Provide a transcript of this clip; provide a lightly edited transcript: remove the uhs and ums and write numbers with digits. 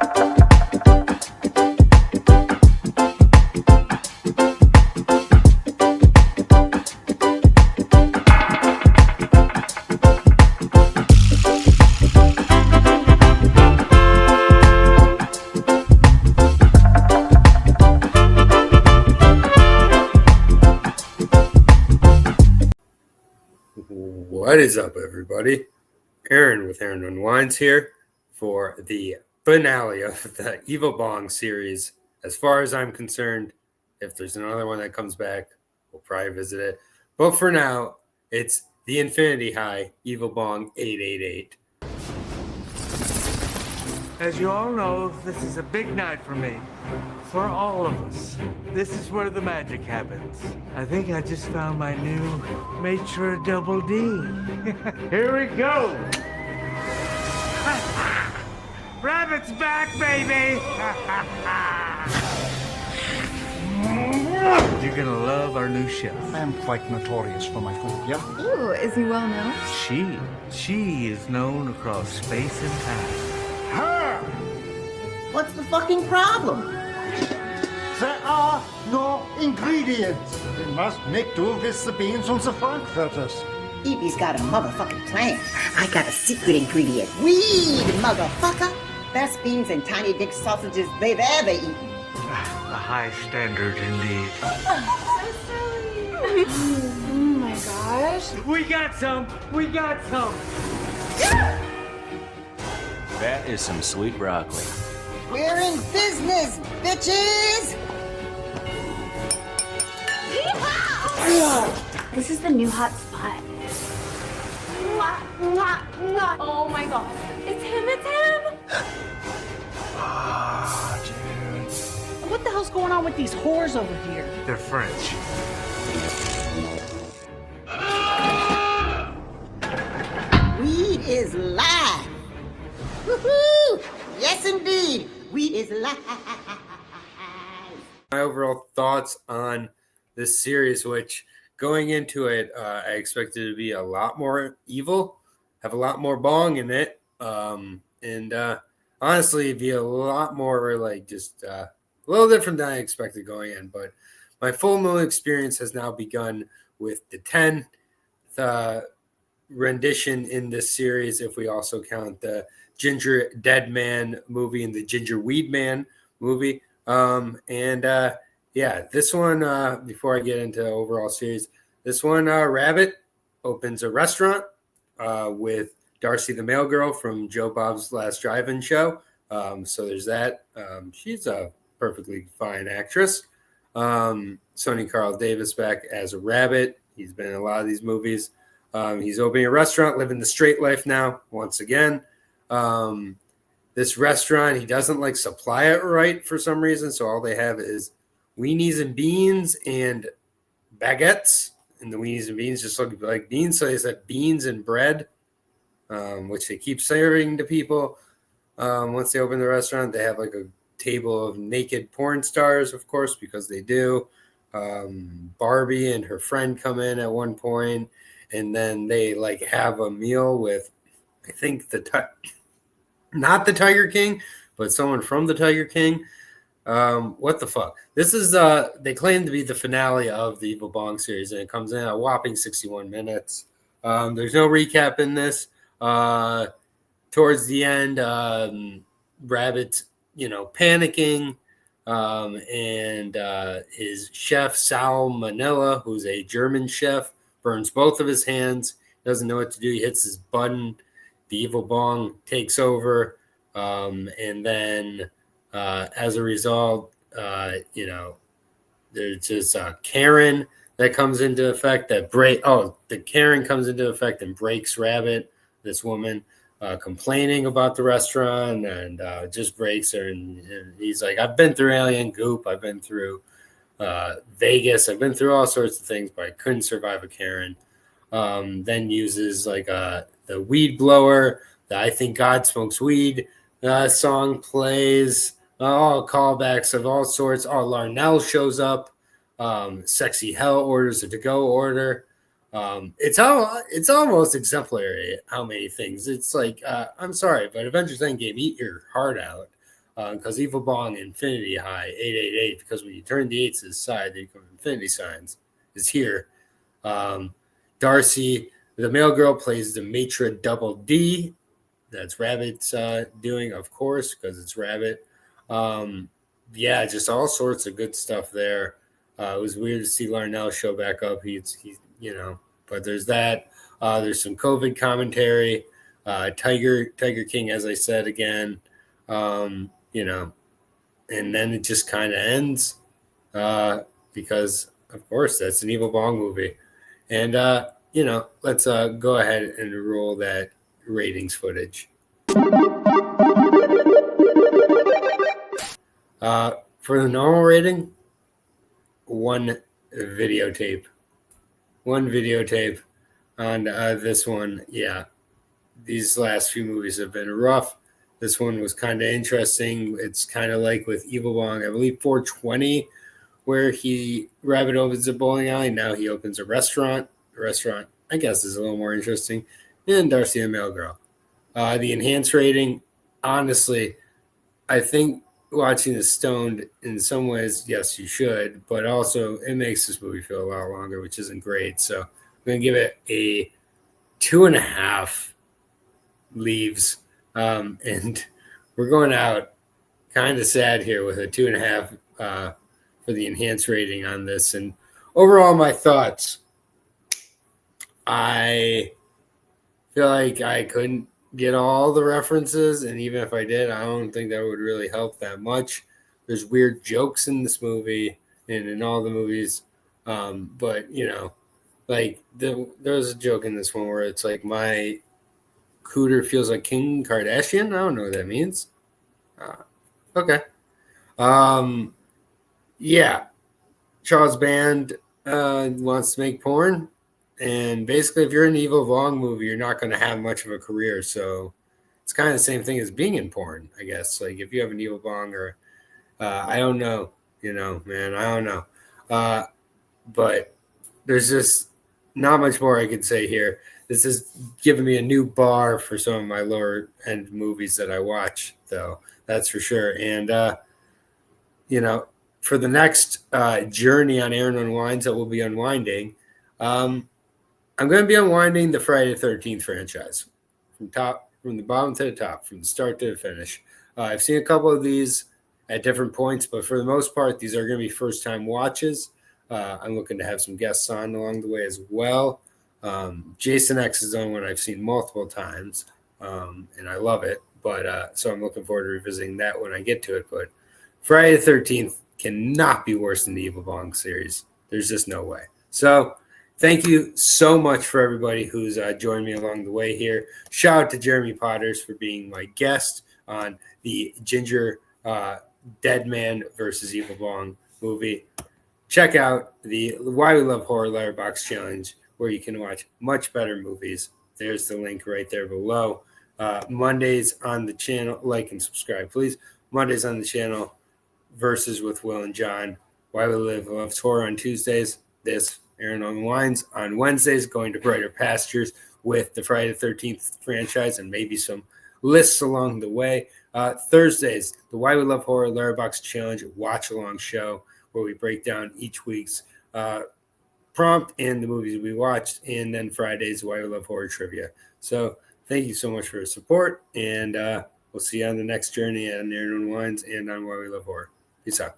What is up, everybody? Aaron with Aaron Unwinds here for the finale of the Evil Bong series. As far as I'm concerned, if there's another one that comes back, we'll probably visit it. But for now, it's the Infinity High Evil Bong 888. As you all know, this is a big night for me. For all of us. This is where the magic happens. I think I just found my new maitre double D. Here we go! Rabbit's back, baby! You're gonna love our new chef. I am quite notorious for my food, yeah? Ooh, is he well known? She is known across space and time. Her! What's the fucking problem? There are no ingredients. We must make do with the beans from the frankfurters. Evie's got a motherfucking plan. I got a secret ingredient. Weed, motherfucker! Best beans and tiny dick sausages they've ever eaten. A high standard indeed. Oh my gosh. We got some! We got some! That is some sweet broccoli. We're in business, bitches! This is the new hot spot. Oh my god. It's him! Dude. What the hell's going on with these whores over here? They're French. Weed is live! Woohoo! Yes, indeed! Weed is live! My overall thoughts on this series, which going into it, I expected it to be a lot more evil, have a lot more bong in it, and honestly, be a lot more like just a little different than I expected going in. But my full moon experience has now begun with the 10th rendition in this series, if we also count the Ginger Dead Man movie and the Ginger Weed Man movie. Yeah, this one, before I get into overall series, this one, Rabbit opens a restaurant with Darcy the Mail Girl from Joe Bob's Last Drive-In Show. So there's that. She's a perfectly fine actress. Sonny Carl Davis back as a rabbit. He's been in a lot of these movies. He's opening a restaurant, living the straight life now, once again. This restaurant, he doesn't like supply it right for some reason. So all they have is weenies and beans and baguettes. And the weenies and beans just look like beans. So they said beans and bread, which they keep serving to people. Once they open the restaurant, they have like a table of naked porn stars, of course, because they do. Barbie and her friend come in at one point, and then they like have a meal with, I think not the Tiger King, but someone from the Tiger King. What the fuck? This is they claim to be the finale of the Evil Bong series, and it comes in a whopping 61 minutes. There's no recap in this. Towards the end, Rabbit's, panicking, and his chef, Sal Manila, who's a German chef, burns both of his hands. Doesn't know what to do. He hits his button. The Evil Bong takes over. And then as a result, there's just Karen that comes into effect the Karen comes into effect and breaks Rabbit, this woman, complaining about the restaurant, and just breaks her. And he's like, I've been through alien goop. I've been through Vegas. I've been through all sorts of things, but I couldn't survive a Karen. Then uses like the weed blower, the I Think God Smokes Weed song plays, all callbacks of all sorts. Larnell shows up. Sexy Hell orders a to-go order. It's almost exemplary how many things. It's like, I'm sorry, but Avengers Endgame, eat your heart out. because Evil Bong Infinity High 888, because when you turn the 8s to the side, they become infinity signs, is here. Darcy, the male girl, plays the Maitre Double D. That's Rabbit's doing, of course, because it's Rabbit. Yeah, just all sorts of good stuff there. It was weird to see Larnell show back up. He's but there's that. There's some COVID commentary. Tiger King, as I said again, and then it just kind of ends because, of course, that's an Evil Bong movie. And, let's go ahead and roll that ratings footage. For the normal rating, one videotape on this one. Yeah, these last few movies have been rough. This one was kind of interesting. It's kind of like with Evil Bong, I believe 420, where Rabbit opens a bowling alley. Now he opens a restaurant. The restaurant, I guess, is a little more interesting. And Darcy the Male Girl. The enhanced rating, honestly, I think watching this stoned in some ways, yes, you should, but also it makes this movie feel a lot longer, which isn't great. So I'm going to give it a 2.5 leaves. And we're going out kind of sad here with a 2.5 for the enhanced rating on this. And overall, my thoughts, I feel like I couldn't get all the references, and even if I did, I don't think that would really help that much. There's weird jokes in this movie and in all the movies, but there was a joke in this one where it's like, my cooter feels like Kim Kardashian. I don't know what that means. Okay. Yeah, Charles Band wants to make porn. And basically, if you're in an Evil Bong movie, you're not going to have much of a career. So it's kind of the same thing as being in porn, I guess. Like if you have an Evil Bong or I don't know, man, I don't know. But there's just not much more I could say here. This is giving me a new bar for some of my lower end movies that I watch, though. That's for sure. And, for the next journey on Aaron Unwinds that we'll be unwinding, I'm going to be unwinding the Friday the 13th franchise from the bottom to the top, from the start to the finish. I've seen a couple of these at different points, but for the most part, these are going to be first-time watches. I'm looking to have some guests on along the way as well. Jason X is on one I've seen multiple times, and I love it. But so I'm looking forward to revisiting that when I get to it. But Friday the 13th cannot be worse than the Evil Bong series. There's just no way. So thank you so much for everybody who's joined me along the way here. Shout out to Jeremy Potters for being my guest on the Ginger Dead Man versus Evil Bong movie. Check out the Why We Love Horror Letterboxd Challenge, where you can watch much better movies. There's the link right there below. Mondays on the channel, like and subscribe, please. Mondays on the channel, Versus with Will and John. Why We Live Loves Horror on Tuesdays. This Aaron Unwinds on Wednesdays, going to brighter pastures with the Friday the 13th franchise and maybe some lists along the way. Thursdays, the Why We Love Horror Letterboxd Challenge watch along show, where we break down each week's prompt and the movies we watched. And then Fridays, Why We Love Horror Trivia. So thank you so much for your support, and we'll see you on the next journey on Aaron Unwinds and on Why We Love Horror. Peace out.